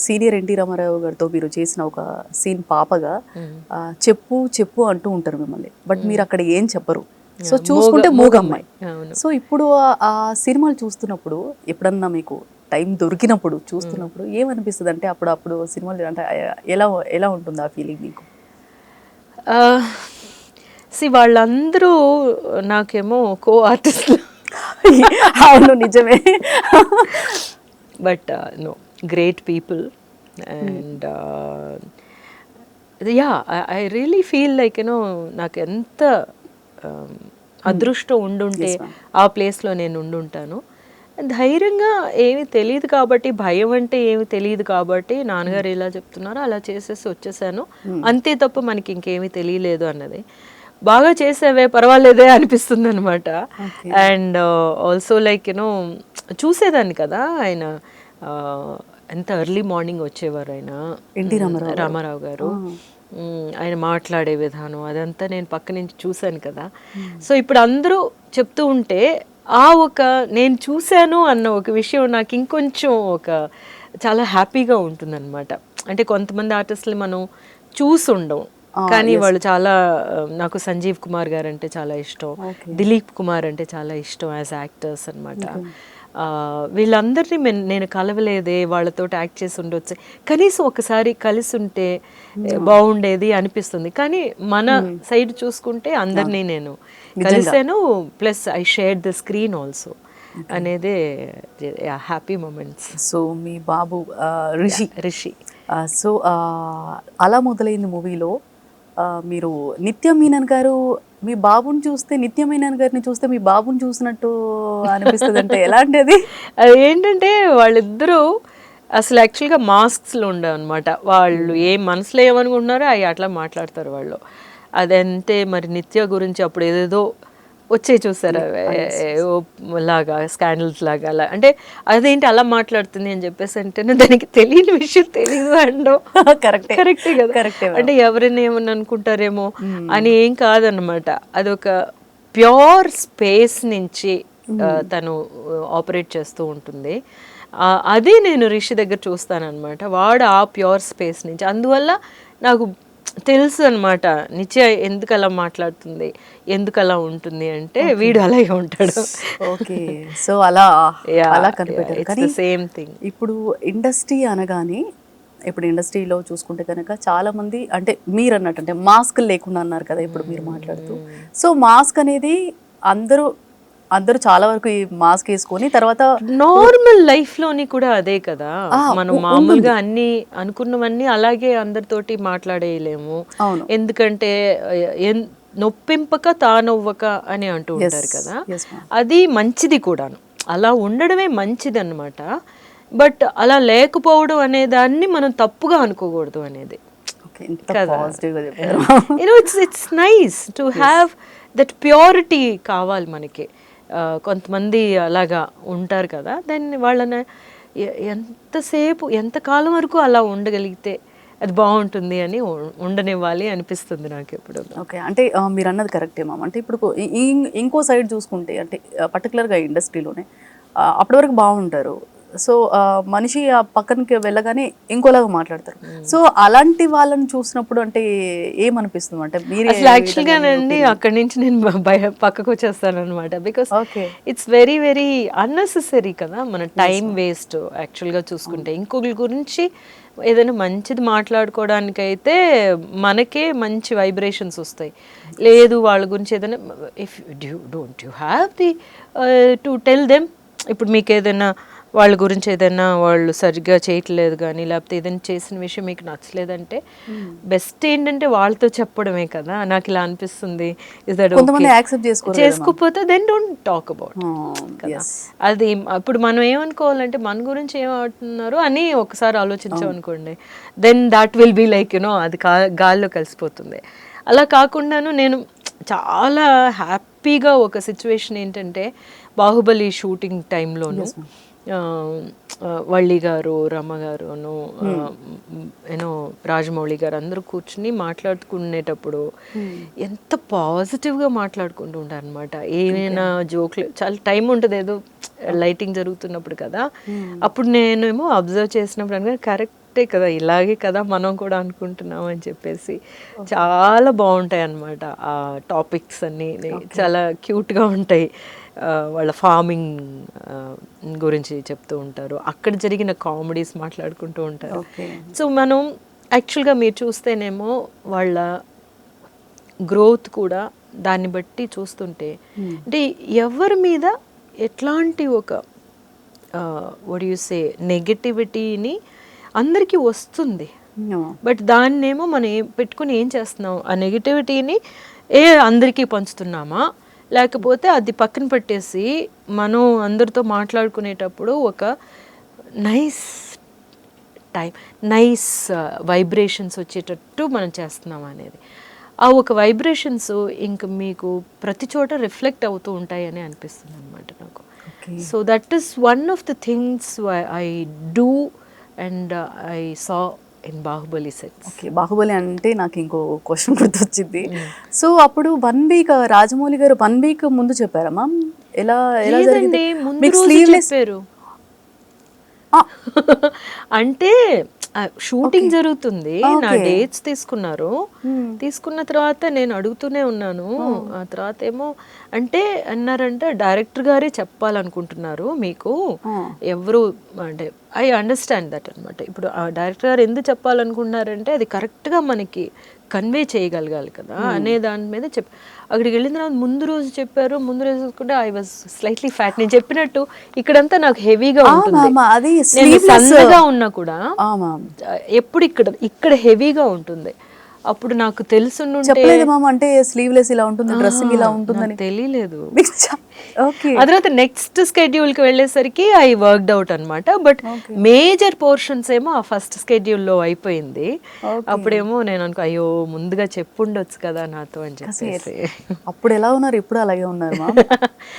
S1: సీనియర్ ఎన్టీ రామారావు గారితో మీరు చేసిన ఒక సీన్ పాపగా చెప్పు అంటూ ఉంటారు మిమ్మల్ని, బట్ మీరు అక్కడ ఏం చెప్పరు. సో చూసుకుంటే మూగమ్మాయి. సో ఇప్పుడు ఆ సినిమాలు చూస్తున్నప్పుడు ఎప్పుడన్నా మీకు టైం దొరికినప్పుడు చూస్తున్నప్పుడు ఏమనిపిస్తుంది? అంటే అప్పుడు సినిమాలు అంటే ఎలా ఉంటుంది ఆ ఫీలింగ్ మీకు?
S2: వాళ్ళందరూ నాకేమో కో ఆర్టిస్టులు.
S1: అవును నిజమే.
S2: But no, great people. And I really feel like నాకు ఎంత అదృష్టం ఉండుంటే ఆ ప్లేస్లో నేను ఉండుంటాను. ధైర్యంగా ఏమి తెలియదు కాబట్టి, భయం అంటే ఏమి తెలియదు కాబట్టి నాన్నగారు ఇలా చెప్తున్నారో అలా చేసేసి వచ్చేసాను అంతే తప్ప మనకి ఇంకేమీ తెలియలేదు అన్నది. బాగా చేసేవే పర్వాలేదే అనిపిస్తుంది అనమాట. అండ్ ఆల్సో లైక్ చూసేదాన్ని కదా, ఆయన ఎంత ఎర్లీ మార్నింగ్ వచ్చేవారు ఆయన, ఎన్టీ రామారావు గారు. ఆయన మాట్లాడే విధానం అదంతా నేను పక్క నుంచి చూశాను కదా. సో ఇప్పుడు అందరూ చెప్తూ ఉంటే నేను చూశాను అన్న ఒక విషయం నాకు ఇంకొంచెం చాలా హ్యాపీగా ఉంటుందన్నమాట. అంటే కొంతమంది ఆర్టిస్టులు మనం చూసుండం, కానీ వాళ్ళు చాలా, నాకు సంజీవ్ కుమార్ గారు అంటే చాలా ఇష్టం, దిలీప్ కుమార్ అంటే చాలా ఇష్టం యాజ్ యాక్టర్స్ అనమాట. వీళ్ళందరినీ నేను కలవలేదే, వాళ్ళతో యాక్ట్ చేసి ఉండొచ్చు, కనీసం ఒకసారి కలిసి ఉంటే బాగుండేది అనిపిస్తుంది. కానీ మన సైడ్ చూసుకుంటే అందరినీ నేను కలిసాను, plus I shared the screen also అనేదే హ్యాపీ మూమెంట్స్.
S1: సో మీ బాబు రిషి సో అలా మొదలైంది మూవీలో మీరు నిత్య మీనన్ గారు మీ బాబుని చూస్తే, నిత్య మీనన్ గారిని చూస్తే మీ బాబుని చూసినట్టు అనిపిస్తుంది. అంటే ఎలాంటిది?
S2: అది ఏంటంటే వాళ్ళిద్దరూ అసలు యాక్చువల్గా మాస్క్స్లో ఉండవు అనమాట. వాళ్ళు ఏ మనసులో ఏమనుకుంటున్నారో అవి అట్లా మాట్లాడతారు వాళ్ళు. అదంతే. మరి నిత్య గురించి అప్పుడు ఏదేదో వచ్చే చూసారా లాగా స్కాండల్స్ లాగా అలా, అంటే అదేంటి అలా మాట్లాడుతుంది అని చెప్పేసి అంటే దానికి తెలియని విషయం తెలీదు అండో. కరెక్టే కదా, అంటే ఎవరైనా ఏమని అనుకుంటారేమో అని ఏం కాదనమాట. అదొక ప్యూర్ స్పేస్ నుంచి తను ఆపరేట్ చేస్తూ ఉంటుంది. అది నేను రిషి దగ్గర చూస్తానన్నమాట. వాడు ఆ ప్యూర్ స్పేస్ నుంచి, అందువల్ల నాకు తెలుసు అనమాట నిత్య ఎందుకు అలా మాట్లాడుతుంది, ఎందుకు అలా ఉంటుంది అంటే వీడు అలాగే ఉంటాడు.
S1: ఓకే, సో అలా అలా కనిపెట్టారు. కానీ
S2: సేమ్ థింగ్.
S1: ఇప్పుడు ఇండస్ట్రీ అనగానే, ఇప్పుడు ఇండస్ట్రీలో చూసుకుంటే కనుక చాలా మంది, అంటే మీరు అన్నట్టు అంటే మాస్క్ లేకుండా అన్నారు కదా ఇప్పుడు మీరు మాట్లాడుతూ. సో మాస్క్ అనేది అందరూ చాలా వరకు ఈ మాస్క్ వేసుకొని తర్వాత
S2: నార్మల్ లైఫ్ లోని కూడా అదే కదా, మనం మామూలుగా అన్ని అనుకున్నవన్నీ అలాగే అందరితోటి మాట్లాడేయలేము. ఎందుకంటే నొప్పింపక తానొవ్వక అని అంటూ ఉంటారు కదా, అది మంచిది కూడాను. అలా ఉండడమే మంచిది అన్నమాట. బట్ అలా లేకపోవడం అనే దాన్ని మనం తప్పుగా అనుకోకూడదు అనేది కదా. It's nice to have that purity కావాలి మనకి. కొంతమంది అలాగా ఉంటారు కదా, దాన్ని వాళ్ళని ఎంతసేపు ఎంతకాలం వరకు అలా ఉండగలిగితే అది బాగుంటుంది అని ఉండనివ్వాలి అనిపిస్తుంది నాకు ఎప్పుడు.
S1: ఓకే, అంటే మీరు అన్నది కరెక్టే మామ. అంటే ఇప్పుడు ఇంకో సైడ్ చూసుకుంటే, అంటే పర్టికులర్గా ఇండస్ట్రీలోనే అప్పటి వరకు బాగుంటారు. సో మనిషి ఆ పక్కనకి వెళ్ళగానే ఇంకోలాగా మాట్లాడతారు. సో అలాంటి వాళ్ళని చూసినప్పుడు అంటే ఏమనిపిస్తుంది అంటే మీరు
S2: యాక్చువల్గా అండి అక్కడి నుంచి నేను పక్కకు వచ్చేస్తాను అనమాట. Because it's very very unnecessary కదా, మన టైం వేస్ట్ యాక్చువల్గా చూసుకుంటే. ఇంకొకరి గురించి ఏదైనా మంచిది మాట్లాడుకోవడానికైతే మనకే మంచి వైబ్రేషన్స్ వస్తాయి. లేదు వాళ్ళ గురించి ఏదైనా, if don't you have the to tell them. ఇప్పుడు మీకు ఏదైనా వాళ్ళ గురించి ఏదైనా వాళ్ళు సరిగ్గా చేయట్లేదు కానీ, లేకపోతే ఏదైనా చేసిన విషయం మీకు నచ్చలేదంటే బెస్ట్ ఏంటంటే వాళ్ళతో చెప్పడమే కదా. నాకు ఇలా అనిపిస్తుంది, చేసుకోకపోతే దెన్ డోంట్ టాక్ అబౌట్ కదా. అది ఇప్పుడు మనం ఏమనుకోవాలంటే మన గురించి ఏమంటున్నారు అని ఒకసారి ఆలోచించామనుకోండి, then that will be like you know అది గాల్లో కలిసిపోతుంది. అలా కాకుండాను నేను చాలా హ్యాపీగా ఒక సిచ్యువేషన్ ఏంటంటే, బాహుబలి షూటింగ్ టైంలోను వల్లి గారు, రమ గారును, రాజమౌళి గారు అందరూ కూర్చుని మాట్లాడుకునేటప్పుడు ఎంత పాజిటివ్గా మాట్లాడుకుంటూ ఉంటారు అనమాట. ఏమైనా జోక్లు, చాలా టైం ఉంటుంది ఏదో లైటింగ్ జరుగుతున్నప్పుడు కదా, అప్పుడు నేనేమో అబ్జర్వ్ చేసినప్పుడు అనుకుని కరెక్టే కదా, ఇలాగే కదా మనం కూడా అనుకుంటున్నాం అని చెప్పేసి చాలా బాగుంటాయి అన్నమాట. ఆ టాపిక్స్ అన్నీ చాలా క్యూట్గా ఉంటాయి. వాళ్ళ ఫార్మింగ్ గురించి చెప్తూ ఉంటారు, అక్కడ జరిగిన కామెడీస్ మాట్లాడుకుంటూ ఉంటారు. సో మనం యాక్చువల్గా మీరు చూస్తేనేమో వాళ్ళ గ్రోత్ కూడా దాన్ని బట్టి చూస్తుంటే, అంటే ఎవరి మీద ఎట్లాంటి ఒక వాట్ యు సే నెగటివిటీని అందరికీ వస్తుంది. బట్ దాన్నేమో మనం పెట్టుకుని ఏం చేస్తున్నాం, ఆ నెగటివిటీని అందరికీ పంచుతున్నామా, లేకపోతే అది పక్కన పెట్టేసి మనం అందరితో మాట్లాడుకునేటప్పుడు ఒక నైస్ వైబ్రేషన్స్ వచ్చేటట్టు మనం చేస్తున్నాం అనేది. ఆ ఒక వైబ్రేషన్స్ ఇంక మీకు ప్రతి చోట రిఫ్లెక్ట్ అవుతూ ఉంటాయని అనిపిస్తుంది అనమాట నాకు. So that is one of the things I do and I saw in Baahubali sets.
S1: Okay, Baahubali అంటే నాకు ఇంకో క్వశ్చన్ గుర్తొచ్చింది. సో అప్పుడు 1 వీక్ రాజమౌళి గారు 1 వీక్ ముందు చెప్పారమ్మా, ఎలా జరిగింది?
S2: చెప్పారు అంటే షూటింగ్ జరుగుతుంది, నా డేట్స్ తీసుకున్నారు. తీసుకున్న తర్వాత నేను అడుగుతూనే ఉన్నాను. ఆ తర్వాత ఏమో అంటే అన్నారంటే డైరెక్టర్ గారే చెప్పాలనుకుంటున్నారు మీకు, ఎవరు అంటే ఐ అండర్స్టాండ్ దట్ అనమాట. ఇప్పుడు ఆ డైరెక్టర్ గారు ఎందుకు చెప్పాలనుకుంటున్నారంటే అది కరెక్ట్గా మనకి కన్వే చేయగలగాలి కదా అనే దాని మీద అక్కడికి వెళ్ళిన తర్వాత ముందు రోజు చెప్పారు. ముందు రోజు చూసుకుంటే ఐ వాజ్ స్లైట్లీ ఫ్యాట్. నేను చెప్పినట్టు ఇక్కడంతా నాకు హెవీగా ఉంటుంది, సన్నగా ఉన్నా కూడా ఎప్పుడు ఇక్కడ హెవీగా ఉంటుంది. అప్పుడు నాకు తెలుసుంటే
S1: అంటే స్లీవ్లెస్ ఇలా ఉంటుంది, డ్రెస్సింగ్ ఇలా ఉంటుందని
S2: తెలియలేదు.
S1: ఓకే.
S2: ఆ తర్వాత నెక్స్ట్ స్కెడ్యూల్కి వెళ్ళేసరికి ఐ వర్క్డ్ అవుట్ అనమాట. బట్ మేజర్ పోర్షన్స్ ఏమో ఆ ఫస్ట్ స్కెడ్యూల్లో అయిపోయింది.
S1: ఓకే.
S2: అప్పుడేమో నేను అయ్యో ముందుగా చెప్పుండొచ్చు కదా నాతో అని చెప్పేసి.
S1: అప్పుడు ఎలా ఉన్నారు, ఇప్పుడు అలాగే ఉన్నారు మ్యామ్.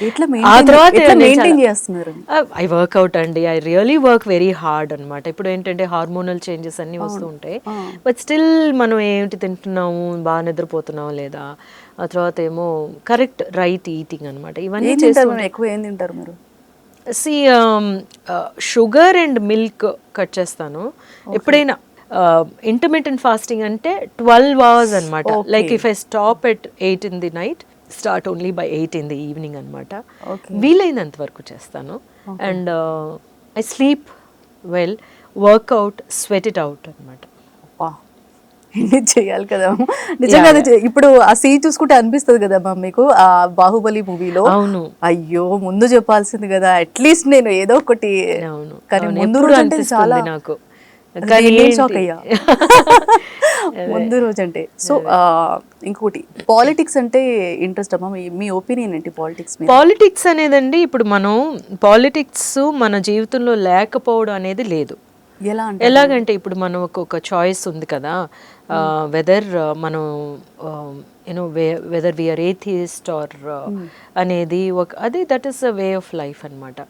S1: ఎట్లా
S2: ఆ తర్వాత
S1: మెయింటైన్ చేస్తున్నారు?
S2: ఐ వర్క్అవుట్ అండి. I really work very hard అనమాట. ఇప్పుడు ఏంటంటే హార్మోనల్ చేంజెస్ అన్నీ వస్తూ ఉంటాయి. బట్ స్టిల్ మనం ఏంటి తింటున్నాము, బాగా నిద్రపోతున్నాము లేదా, ఆ తర్వాత ఏమో కరెక్ట్ రైట్ ఈటింగ్ అనమాట. ఇవన్నీ చేస్తూ
S1: ఎక్కువ ఏం తింటారు మీరు?
S2: See sugar and milk cut చేస్తాను. ఎప్పుడైనా ఇంటర్మీడియట్ ఫాస్టింగ్ అంటే 12 hours అనమాట. Like if I stop at 8 in the night, start only by 8 in the evening అనమాట. వీలైనంత వరకు చేస్తాను. And I sleep well, workout, sweat it out అనమాట.
S1: ఎన్ని చేయాలి కదా నిజంగా. ఇప్పుడు ఆ సీన్ చూసుకుంటే అనిపిస్తుంది కదా మ్యామ్ మీకు, ఆ బాహుబలి మూవీలో,
S2: అవును
S1: అయ్యో ముందు చెప్పాల్సింది కదా అట్లీస్ట్ నేను ఏదో ఒకటి.
S2: అవును
S1: కానీ ముందు
S2: ఎప్పుడు
S1: రోజు అంటే చాలా
S2: అనిపిస్తుంది నాకు. కానీ
S1: షాక్ అయ్యా ముందు రోజు అంటే. సో ఇంకొకటి పాలిటిక్స్ అంటే ఇంట్రెస్ట్ అమ్మా, మీ ఒపీనియన్ ఏంటి పాలిటిక్స్ మీద?
S2: పాలిటిక్స్ అనేదండి, ఇప్పుడు మనం పాలిటిక్స్ మన జీవితంలో లేకపోవడం అనేది లేదు.
S1: ఎలా అంటే?
S2: ఎలాగంటే ఇప్పుడు మనం ఒక చాయిస్ ఉంది కదా, వెదర్ మనం యూనో వెదర్ వీఆర్ ఏథియిస్ట్ ఆర్ అనేది అది that is a way of life అనమాట.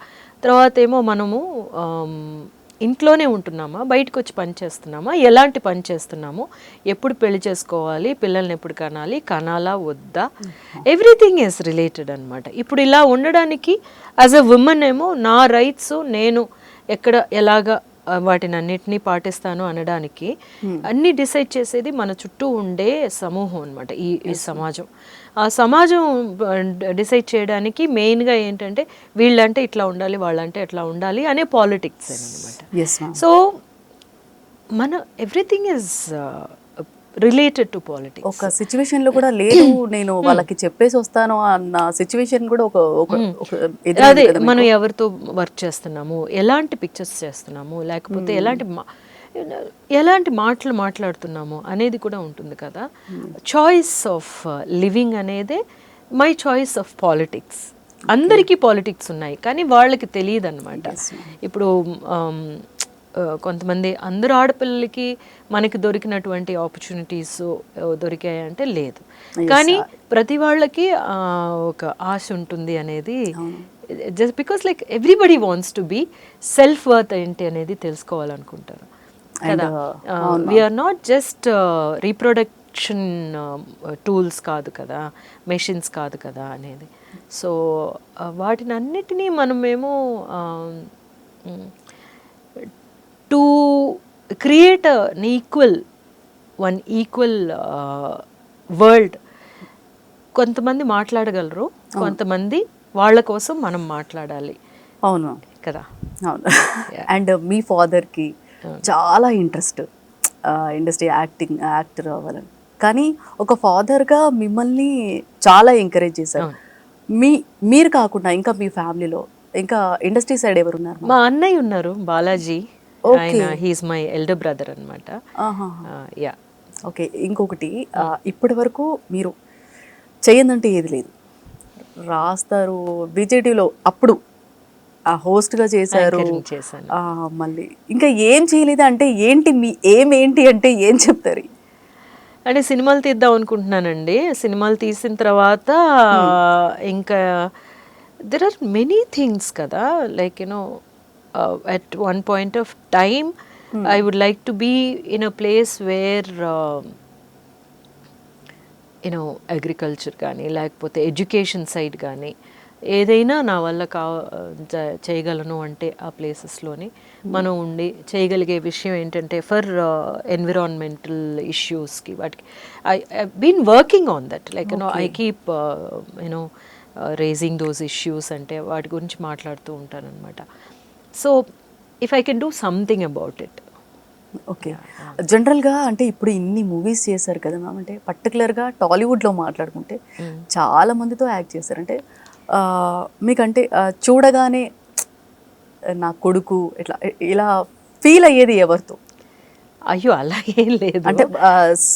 S2: తర్వాత ఏమో మనము ఇంట్లోనే ఉంటున్నామా, బయటకు వచ్చి పని చేస్తున్నామా, ఎలాంటి పని చేస్తున్నాము, ఎప్పుడు పెళ్లి చేసుకోవాలి, పిల్లల్ని ఎప్పుడు కనాలా వద్దా, ఎవ్రీథింగ్ ఈజ్ రిలేటెడ్ అనమాట. ఇప్పుడు ఇలా ఉండడానికి యాజ్ ఎ ఉమెన్ ఏమో నా రైట్స్ నేను ఎక్కడ ఎలాగా వాటిని అన్నిటినీ పాటిస్తాను అనడానికి అన్నీ డిసైడ్ చేసేది మన చుట్టూ ఉండే సమూహం అనమాట, ఈ సమాజం. ఆ సమాజం డిసైడ్ చేయడానికి మెయిన్గా ఏంటంటే వీళ్ళంటే ఇట్లా ఉండాలి, వాళ్ళంటే ఎట్లా ఉండాలి అనే పాలిటిక్స్ అనమాట. సో మన everything is related to politics.
S1: ఒక సిచ్యువేషన్ లో కూడా లేదు నేను వాళ్ళకి చెప్పేసి వస్తాను అన్న సిచ్యువేషన్ కూడా
S2: అదే మనం ఎవరితో వర్క్ చేస్తున్నాము, ఎలాంటి పిక్చర్స్ చేస్తున్నాము, లేకపోతే ఎలాంటి మాటలు మాట్లాడుతున్నాము అనేది కూడా ఉంటుంది కదా. చాయిస్ ఆఫ్ లివింగ్ అనేదే మై చాయిస్ ఆఫ్ పాలిటిక్స్. అందరికీ పాలిటిక్స్ ఉన్నాయి కానీ వాళ్ళకి తెలియదు అనమాట. ఇప్పుడు కొంతమంది అందరు ఆడపిల్లలకి మనకి దొరికినటువంటి ఆపర్చునిటీస్ దొరికాయి అంటే లేదు, కానీ ప్రతి వాళ్ళకి ఒక ఆశ ఉంటుంది అనేది. Just because like everybody wants to be self worth ఏంటి అనేది తెలుసుకోవాలనుకుంటారు కదా. We're not just reproduction tools కాదు కదా, మెషిన్స్ కాదు కదా అనేది. సో వాటిని అన్నిటినీ మనమేమో to create an equal world. కొంతమంది మాట్లాడగలరు, కొంతమంది వాళ్ళ కోసం మనం మాట్లాడాలి.
S1: అవును
S2: కదా.
S1: అవును. అండ్ మీ ఫాదర్కి చాలా ఇంట్రెస్ట్ ఇండస్ట్రీ యాక్టర్ అవ్వాలని, కానీ ఒక ఫాదర్గా మిమ్మల్ని చాలా ఎంకరేజ్ చేశారు. మీరు కాకుండా ఇంకా మీ ఫ్యామిలీలో ఇంకా ఇండస్ట్రీ సైడ్ ఎవరున్నారు?
S2: మా అన్నయ్య ఉన్నారు, బాలాజీ. ఆయన హీస్ మై ఎల్డర్ బ్రదర్ అనమాట. యా.
S1: ఓకే. ఇంకొకటి, ఇప్పటి వరకు మీరు చేయదంటే ఏది లేదు, రాస్తారు విజయటీలో, అప్పుడు ఆ హోస్ట్గా చేశారు, మళ్ళీ ఇంకా ఏం చేయలేదు అంటే ఏంటి మీ ఏంటి అంటే ఏం చెప్తారు?
S2: అంటే సినిమాలు తీద్దాం అనుకుంటున్నానండి. సినిమాలు తీసిన తర్వాత ఇంకా దెర్ ఆర్ మెనీ థింగ్స్ కదా, like you know at one point of time I would like to be in a place where agriculture కానీ లేకపోతే ఎడ్యుకేషన్ సైడ్ కానీ ఏదైనా నా వల్ల చేయగలను అంటే ఆ ప్లేసెస్లోని మనం ఉండి చేయగలిగే విషయం ఏంటంటే ఫర్ ఎన్విరాన్మెంటల్ ఇష్యూస్కి వాటికి I been working on that, like I keep raising those issues, అంటే వాటి గురించి మాట్లాడుతూ ఉంటానన్నమాట. So if I can do something about it.
S1: Okay. జనరల్గా అంటే ఇప్పుడు ఇన్ని మూవీస్ చేశారు కదా మ్యామ్, అంటే పర్టికులర్గా టాలీవుడ్లో మాట్లాడుకుంటే చాలా మందితో యాక్ట్ చేశారు. అంటే మీకంటే చూడగానే నా కొడుకు ఇట్లా ఇలా ఫీల్ అయ్యేది ఎవరితో?
S2: అయ్యో అలా ఏం లేదు,
S1: అంటే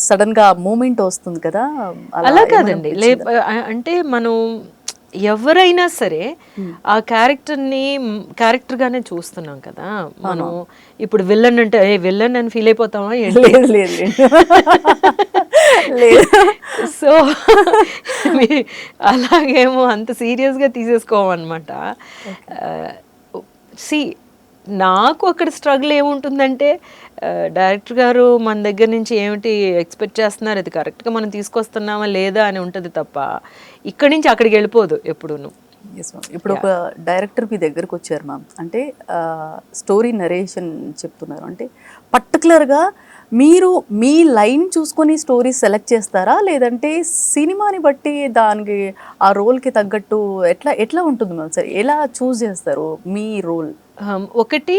S1: సడన్గా మూమెంట్ వస్తుంది కదా
S2: అలా కాదండి. అంటే మనం ఎవరైనా సరే ఆ క్యారెక్టర్గానే చూస్తున్నాం కదా మనం. ఇప్పుడు విల్లన్ అంటే విల్లన్ అని ఫీల్ అయిపోతామా ఏంటి?
S1: లేదు లేదు లేదు.
S2: సో అలాగేమో అంత సీరియస్గా తీసేసుకోమన్నమాట. సి నాకు అక్కడ స్ట్రగుల్ ఏముంటుందంటే డైరెక్టర్ గారు మన దగ్గర నుంచి ఏమిటి ఎక్స్పెక్ట్ చేస్తున్నారు, అది కరెక్ట్గా మనం తీసుకొస్తున్నామా లేదా అని ఉంటుంది తప్ప ఇక్కడి నుంచి అక్కడికి వెళ్ళిపోదు ఎప్పుడూను.
S1: Yes ma'am. ఇప్పుడు ఒక డైరెక్టర్ మీ దగ్గరకు వచ్చారు మ్యామ్, అంటే స్టోరీ నరేషన్ చెప్తున్నారు, అంటే పర్టికులర్గా మీరు మీ లైన్ చూసుకొని స్టోరీ సెలెక్ట్ చేస్తారా, లేదంటే సినిమాని బట్టి దానికి ఆ రోల్కి తగ్గట్టు ఎట్లా ఎట్లా ఉంటుంది మ్యామ్? సరే, ఎలా చూస్ చేస్తారు మీ రోల్?
S2: ఒకటి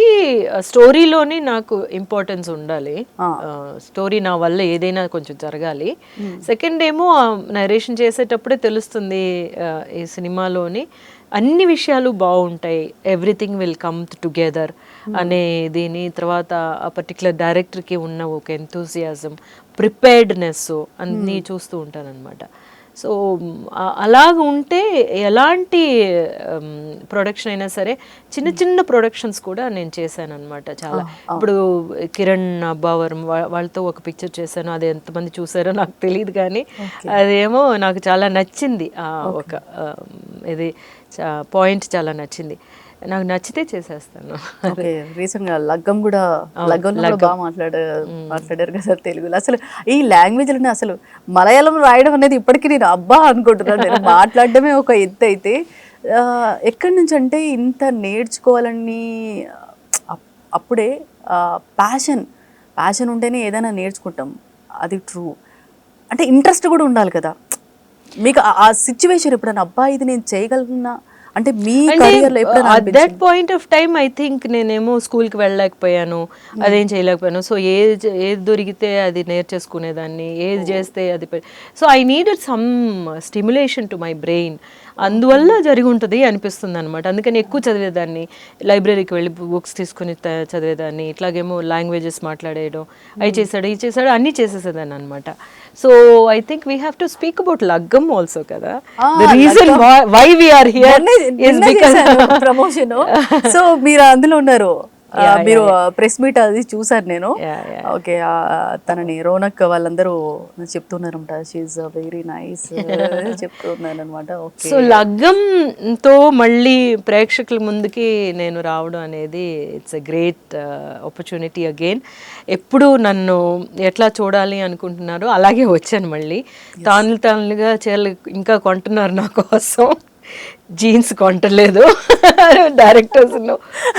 S2: స్టోరీలోని నాకు ఇంపార్టెన్స్ ఉండాలి, స్టోరీ నా వల్ల ఏదైనా కొంచెం జరగాలి. సెకండ్ ఏమో నరేషన్ చేసేటప్పుడే తెలుస్తుంది ఈ సినిమాలోని అన్ని విషయాలు బాగుంటాయి, ఎవ్రీథింగ్ విల్ కమ్ టుగెదర్ అనే దీని తర్వాత ఆ పర్టికులర్ డైరెక్టర్కి ఉన్న ఒక ఎంతూజియాజం, ప్రిపేర్డ్నెస్ అన్నీ చూస్తూ ఉంటాను అనమాట. సో అలాగ ఉంటే ఎలాంటి ప్రొడక్షన్ అయినా సరే, చిన్న చిన్న ప్రొడక్షన్స్ కూడా నేను చేశాను అనమాట చాలా. ఇప్పుడు కిరణ్ అబ్బావరం వాళ్ళతో ఒక పిక్చర్ చేశాను, అది ఎంతమంది చూసారో నాకు తెలియదు కానీ అదేమో నాకు చాలా నచ్చింది. ఒక ఇది పాయింట్ చాలా నచ్చింది, నాకు నచ్చితే చేసేస్తాను.
S1: ఓకే, రీసెంట్గా లగ్గం కూడా బాగా మాట్లాడారు కదా తెలుగులో. అసలు ఈ లాంగ్వేజ్లోనే అసలు మలయాళం రాయడం అనేది ఇప్పటికీ నేను అబ్బా అనుకుంటున్నాను. నేను మాట్లాడడమే ఒక ఎత్తు అయితే ఎక్కడి నుంచి అంటే ఇంత నేర్చుకోవాలని అప్పుడే ప్యాషన్ ఉంటేనే ఏదైనా నేర్చుకుంటాం, అది ట్రూ. అంటే ఇంట్రెస్ట్ కూడా ఉండాలి కదా మీకు. ఆ సిచ్యువేషన్ ఎప్పుడైనా అబ్బా ఇది నేను చేయగలుగుతున్నా అంటే మీ కెరియర్లో ఎప్పుడైనా
S2: at that point of time I think నేనేమో స్కూల్కి వెళ్ళలేకపోయాను, అదేం చేయలేకపోయాను. సో ఏది దొరికితే అది నేర్చేసుకునేదాన్ని, ఏది చేస్తే అది. So I needed some stimulation to my brain, అందువల్ల జరిగి ఉంటుంది అనిపిస్తుంది అనమాట. అందుకని ఎక్కువ చదివేదాన్ని, లైబ్రరీకి వెళ్ళి బుక్స్ తీసుకుని చదివేదాన్ని, ఇట్లాగేమో లాంగ్వేజెస్ మాట్లాడేయడం, అవి చేశాడు అన్నీ చేసేసేదాన్ని అనమాట. So I think we have to speak about Laggam also కదా. The reason why we're here is because
S1: promotion. So మీరు అందులో ఉన్నారు, మీరు ప్రెస్ మీట్ అది చూసాను నేను. ఓకే, తనని రోనక్ వాళ్ళందరూ చెప్తున్నారు అనమాట, షీఈస్ వెరీ నైస్ చెప్తున్నారు అనమాట.
S2: సో లగ్గంతో మళ్ళీ ప్రేక్షకుల ముందుకి నేను రావడం అనేది it's a great opportunity again. ఎప్పుడు నన్ను ఎట్లా చూడాలి అనుకుంటున్నారో అలాగే వచ్చాను మళ్ళీ. తానులుగా చీరలు ఇంకా కొంటున్నారు నా కోసం, జీన్స్ కొంటలేదు డైరెక్టర్స్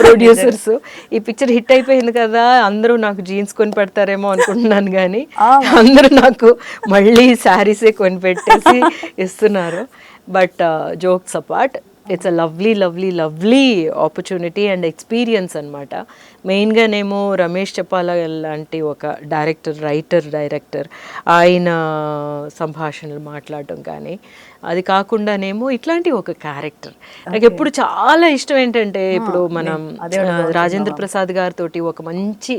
S2: ప్రొడ్యూసర్స్. ఈ పిక్చర్ హిట్ అయిపోయింది కదా, అందరూ నాకు జీన్స్ కొని పెడతారేమో అనుకుంటున్నాను కానీ అందరూ నాకు మళ్ళీ శారీసే కొని పెట్టేసి ఇస్తున్నారు. But jokes apart, it's a lovely opportunity and experience అనమాట. మెయిన్గానేమో రమేష్ చెప్పాల లాంటి ఒక డైరెక్టర్ ఆయన సంభాషణలు మాట్లాడటం కానీ, అది కాకుండానేమో ఇట్లాంటి ఒక క్యారెక్టర్ నాకు ఎప్పుడు చాలా ఇష్టం. ఏంటంటే ఇప్పుడు మనం రాజేంద్ర ప్రసాద్ గారితో ఒక మంచి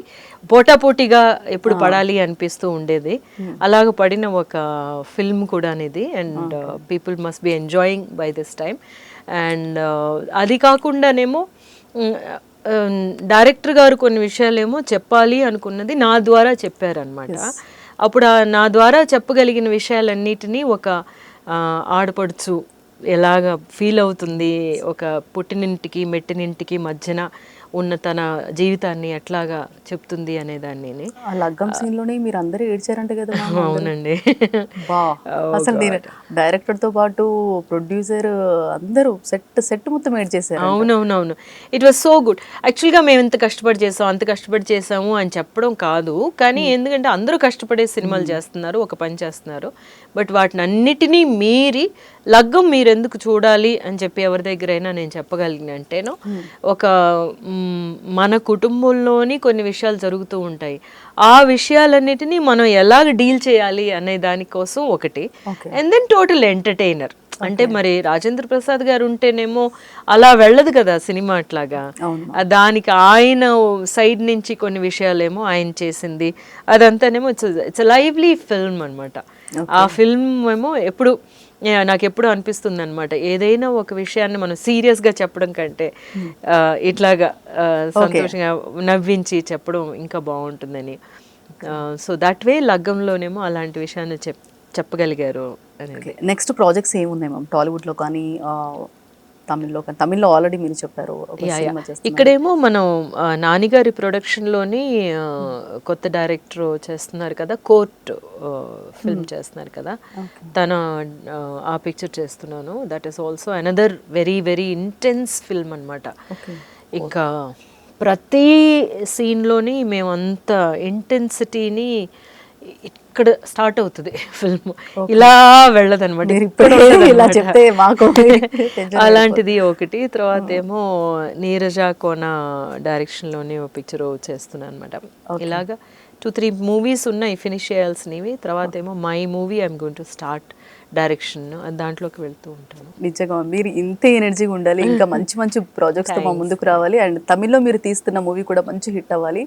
S2: పోటాపోటీగా ఎప్పుడు పడాలి అనిపిస్తూ ఉండేది, అలాగ పడిన ఒక ఫిల్మ్ కూడా అనేది. And people must be enjoying by this time. And అది కాకుండానేమో డైరెక్టర్ గారు కొన్ని విషయాలేమో చెప్పాలి అనుకున్నది నా ద్వారా చెప్పారనమాట. అప్పుడు నా ద్వారా చెప్పగలిగిన విషయాలన్నిటినీ ఒక ఆడపడుచు ఎలాగ ఫీల్ అవుతుంది, ఒక పుట్టినింటికి మెట్టినింటికి మధ్యన ఉన్న తన జీవితాన్ని ఎట్లాగా చెప్తుంది అనేదాన్ని.
S1: ఆ లగ్గం సీన్ లోనే మీరు అందరూ ఏడ్చారంట కదా?
S2: అవునండి.
S1: అసలు నేను డైరెక్టర్ తో పాటు ప్రొడ్యూసర్ అందరూ సెట్ మొత్తం ఏడ్చేసారు.
S2: అవునవునవును, ఇట్ వాస్ సో గుడ్. యాక్చువల్గా మేము ఎంత కష్టపడి చేసాము అంత కష్టపడి చేసాము అని చెప్పడం కాదు, కానీ ఎందుకంటే అందరూ కష్టపడే సినిమాలు చేస్తున్నారు, ఒక పని చేస్తున్నారు. బట్ వాటిని అన్నిటినీ మీరి లగ్గం మీరు ఎందుకు చూడాలి అని చెప్పి ఎవరి దగ్గరైనా నేను చెప్పగలిగినంటేనో, ఒక మన కుటుంబంలోని కొన్ని విషయాలు జరుగుతూ ఉంటాయి, ఆ విషయాలన్నిటినీ మనం ఎలాగ డీల్ చేయాలి అనే దానికోసం ఒకటి. And then total entertainer. అంటే మరి రాజేంద్ర ప్రసాద్ గారు ఉంటేనేమో అలా వెళ్ళదు కదా సినిమా అట్లాగా, దానికి ఆయన సైడ్ నుంచి కొన్ని విషయాలేమో ఆయన చేసింది, అదంతానేమో ఇట్స్ లైవ్లీ ఫిల్మ్ అనమాట. ఆ ఫిల్మ్ ఏమో ఎప్పుడు నాకు ఎప్పుడు అనిపిస్తుంది అనమాట, ఏదైనా ఒక విషయాన్ని మనం సీరియస్గా చెప్పడం కంటే ఇట్లాగా సంతోషంగా నవ్వించి చెప్పడం ఇంకా బాగుంటుందని. సో దట్ వే లగ్గంలోనేమో అలాంటి విషయాన్ని చెప్పగలిగారు అనేది.
S1: నెక్స్ట్ ప్రాజెక్ట్స్ ఏమున్నాయి మ్యామ్ టాలీవుడ్లో కానీ తమిళ్లో కానీ? తమిళ్లో ఆల్రెడీ మీరు చెప్పారు ఒక సినిమా చేస్తున్నారు.
S2: ఇక్కడేమో మనం నానిగారి ప్రొడక్షన్లోని కొత్త డైరెక్టర్ చేస్తున్నారు కదా, కోర్ట్ ఫిల్మ్ చేస్తున్నారు కదా, తన ఆ పిక్చర్ చేస్తున్నాను. That is also another very very intense film అనమాట. ఇంకా ప్రతి సీన్లోని మేము అంత ఇంటెన్సిటీని ఇక్కడ స్టార్ట్ అవుతుంది ఫిల్మ్, ఇలా వెళ్ళదనమాట,
S1: ఇలా చెప్తే మాకు
S2: అలాంటిది ఒకటి. తర్వాత ఏమో నీరజ కోన డైరెక్షన్లోని ఒక పిక్చర్ చేస్తున్నాను అనమాట. ఇలాగా 2-3 మూవీస్ ఉన్నాయి ఫినిష్ చేయాల్సినవి. తర్వాత ఏమో my movie I'm going to start direction, దాంట్లోకి వెళ్తూ ఉంటాను.
S1: నిజంగా మీరు ఇంతే ఎనర్జీగా ఉండాలి, ఇంకా మంచి మంచి ప్రాజెక్ట్స్తో మా ముందుకు రావాలి. అండ్ తమిళ్లో మీరు తీస్తున్న మూవీ కూడా మంచి హిట్ అవ్వాలి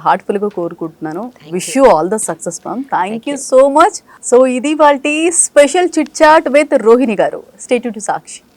S1: హార్ట్ఫుల్గా కోరుకుంటున్నాను. Wish you all the success ma'am. Thank you so much. So ఇది వాళ్ళ special chit chat with Rohini garu. Stay tune to Sakshi.